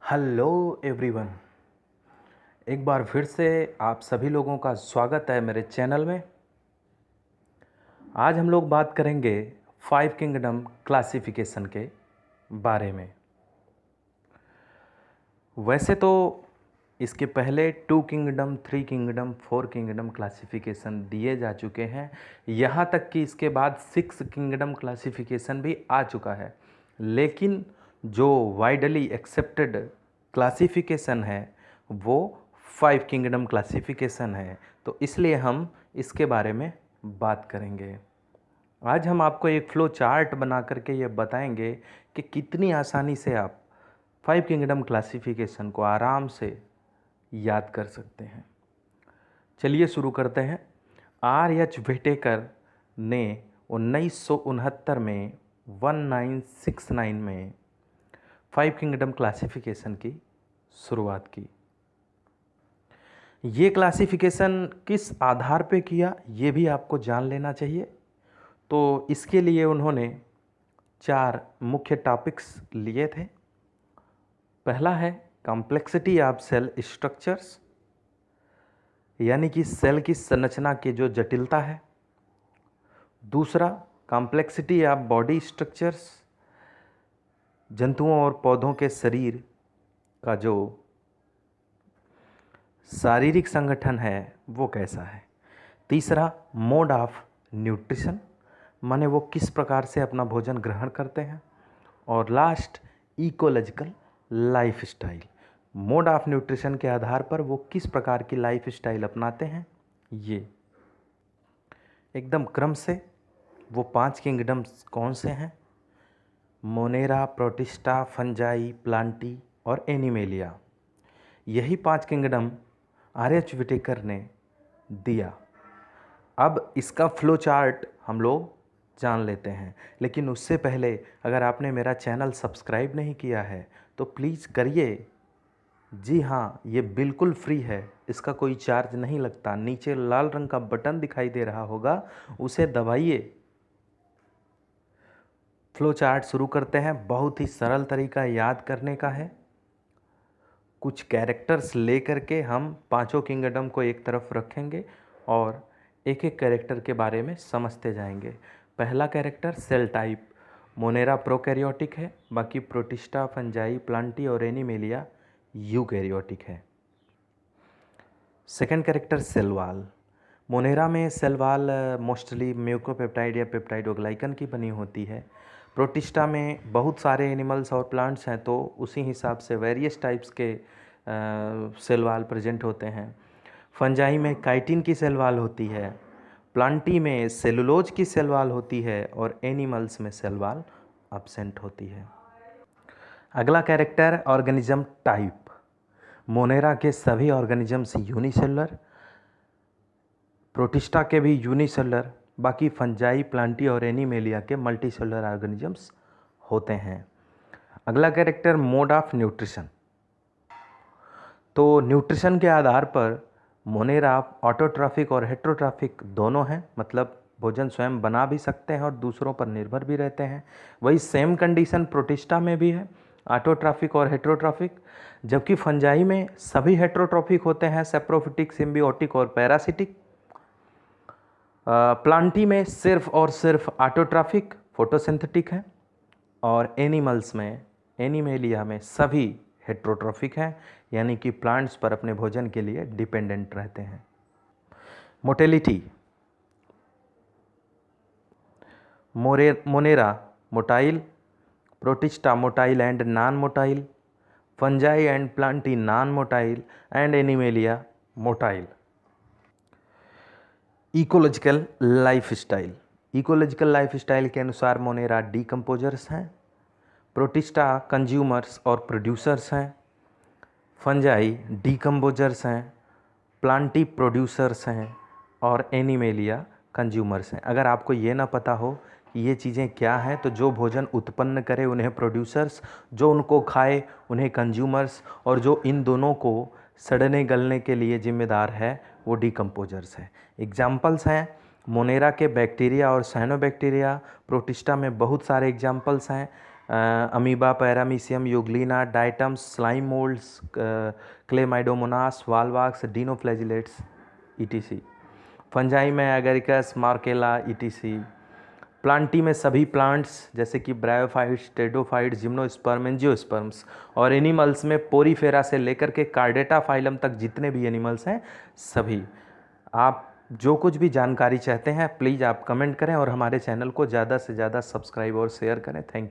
Hello everyone. एक बार फिर से आप सभी लोगों का स्वागत है मेरे चैनल में। आज हम लोग बात करेंगे 5 किंगडम क्लासिफिकेशन के बारे में। वैसे तो इसके पहले 2 किंगडम, 3 किंगडम, 4 किंगडम क्लासिफिकेशन दिए जा चुके हैं। यहाँ तक कि इसके बाद 6 किंगडम क्लासिफिकेशन भी आ चुका है, लेकिन जो वाइडली एक्सेप्टेड क्लासिफिकेशन है वो 5 किंगडम क्लासिफिकेशन है। तो इसलिए हम इसके बारे में बात करेंगे। आज हम आपको एक फ्लो चार्ट बना करके ये बताएंगे कि कितनी आसानी से आप 5 किंगडम क्लासिफिकेशन को आराम से याद कर सकते हैं। चलिए शुरू करते हैं। R.H. व्हिटेकर ने 1969 में 1969 में 5 किंगडम क्लासिफिकेशन की शुरुआत की। ये क्लासिफिकेशन किस आधार पे किया ये भी आपको जान लेना चाहिए। तो इसके लिए उन्होंने 4 मुख्य टॉपिक्स लिए थे। पहला है कॉम्प्लेक्सिटी ऑफ सेल स्ट्रक्चर्स, यानी कि सेल की संरचना की जो जटिलता है। दूसरा कॉम्प्लेक्सिटी ऑफ बॉडी स्ट्रक्चर्स, जंतुओं और पौधों के शरीर का जो शारीरिक संगठन है वो कैसा है। तीसरा मोड ऑफ न्यूट्रिशन, माने वो किस प्रकार से अपना भोजन ग्रहण करते हैं। और last ecological life style, mode of nutrition के आधार पर वो किस प्रकार की लाइफ स्टाइल अपनाते हैं। ये एकदम क्रम से वो 5 किंगडम्स कौन से हैं? मोनेरा, प्रोटिस्टा, फंजाई, प्लांटी और एनिमेलिया। यही 5 किंगडम R.H. व्हिटेकर ने दिया। अब इसका फ्लो चार्ट हम लोग जान लेते हैं, लेकिन उससे पहले अगर आपने मेरा चैनल सब्सक्राइब नहीं किया है तो प्लीज़ करिए। जी हाँ, ये बिल्कुल फ्री है, इसका कोई चार्ज नहीं लगता। नीचे लाल रंग का बटन दिखाई दे रहा होगा, उसे दबाइए। फ्लो चार्ट शुरू करते हैं। बहुत ही सरल तरीका याद करने का है। कुछ कैरेक्टर्स ले करके हम 5 किंगडम को एक तरफ रखेंगे और एक एक कैरेक्टर के बारे में समझते जाएंगे। पहला character cell type, Monera prokaryotic है, बाकी प्रोटिस्टा, फंजाई, प्लांटी और एनिमेलिया यूकैरियोटिक है। Second character cell wall, Monera में सेल वॉल मोस्टली म्यूकोपेप्टाइड या पेप्टाइडोग्लाइकन की बनी होती है। प्रोटिस्टा में बहुत सारे एनिमल्स और प्लांट्स हैं तो उसी हिसाब से वेरियस टाइप्स के सेल वॉल प्रेजेंट होते हैं। फंजाई में काइटिन की सेल वॉल होती है, प्लांटी में सेलुलोज की सेल वॉल होती है और एनिमल्स में सेल वॉल एब्सेंट होती है। अगला कैरेक्टर ऑर्गेनिज्म टाइप, मोनेरा के सभी ऑर्गेनिजम्स यूनिसेलुलर, प्रोटिस्टा के भी यूनिसेलुलर, बाकी फंजाई, प्लांटी और एनिमेलिया के मल्टीसेलुलर ऑर्गेनिजम्स होते हैं। अगला कैरेक्टर मोड ऑफ न्यूट्रिशन, तो न्यूट्रिशन के आधार पर मोनेरा ऑटोट्रॉफिक और हेट्रोट्रॉफिक दोनों हैं, मतलब भोजन स्वयं बना भी सकते हैं और दूसरों पर निर्भर भी रहते हैं। वही सेम कंडीशन प्रोटिस्टा में भी है, ऑटोट्रॉफिक और हेट्रोट्रॉफिक। जबकि फंजाई में सभी हेट्रोट्रॉफिक होते हैं, सेप्रोफिटिक, सिम्बियोटिक और पैरासिटिक। प्लांटी में सिर्फ और सिर्फ ऑटोट्रॉफिक, फोटोसिंथेटिक है। और एनिमल्स में, एनिमेलिया में सभी हेट्रोट्रॉफिक हैं, यानी कि प्लांट्स पर अपने भोजन के लिए डिपेंडेंट रहते हैं। Mortality, Monera motile, protista motile and non motile, fungi and Plantae non motile and animalia motile. Ecological life style, ecological life style के अनुसार मोनेरा डीकम्पोजर्स हैं, प्रोटिस्टा कंज्यूमर्स और प्रोड्यूसर्स हैं, फंजाई डीकम्पोजर्स हैं, प्लांटी प्रोड्यूसर्स हैं और animalia consumers हैं। अगर आपको ये ना पता हो कि ये चीज़ें क्या हैं तो जो भोजन उत्पन्न करे उन्हें प्रोड्यूसर्स, जो उनको खाए उन्हें कंज्यूमर्स, और जो इन दोनों को सड़ने गलने के लिए जिम्मेदार है वो डीकम्पोजर्स है। एग्जाम्पल्स हैं मोनेरा के बैक्टीरिया और साइनोबैक्टीरिया, प्रोटिस्टा में बहुत सारे एग्जाम्पल्स हैं, amoeba, paramecium, euglena, diatoms, slime moulds, chlamydomonas, volvox, dinoflagellates ETC. Fungi में एगरिकस, मार्केला ईटीसी। प्लांटी में सभी प्लांट्स जैसे कि ब्रायोफाइट्स, टेडोफाइट्स, जिम्नोस्पर्म, एंजियोस्पर्म्स। और एनिमल्स में पोरीफेरा से लेकर के कार्डेटा फाइलम तक जितने भी एनिमल्स हैं सभी। आप जो कुछ भी जानकारी चाहते हैं प्लीज़ आप कमेंट करें और हमारे चैनल को ज़्यादा से ज़्यादा सब्सक्राइब और शेयर करें। Thank you.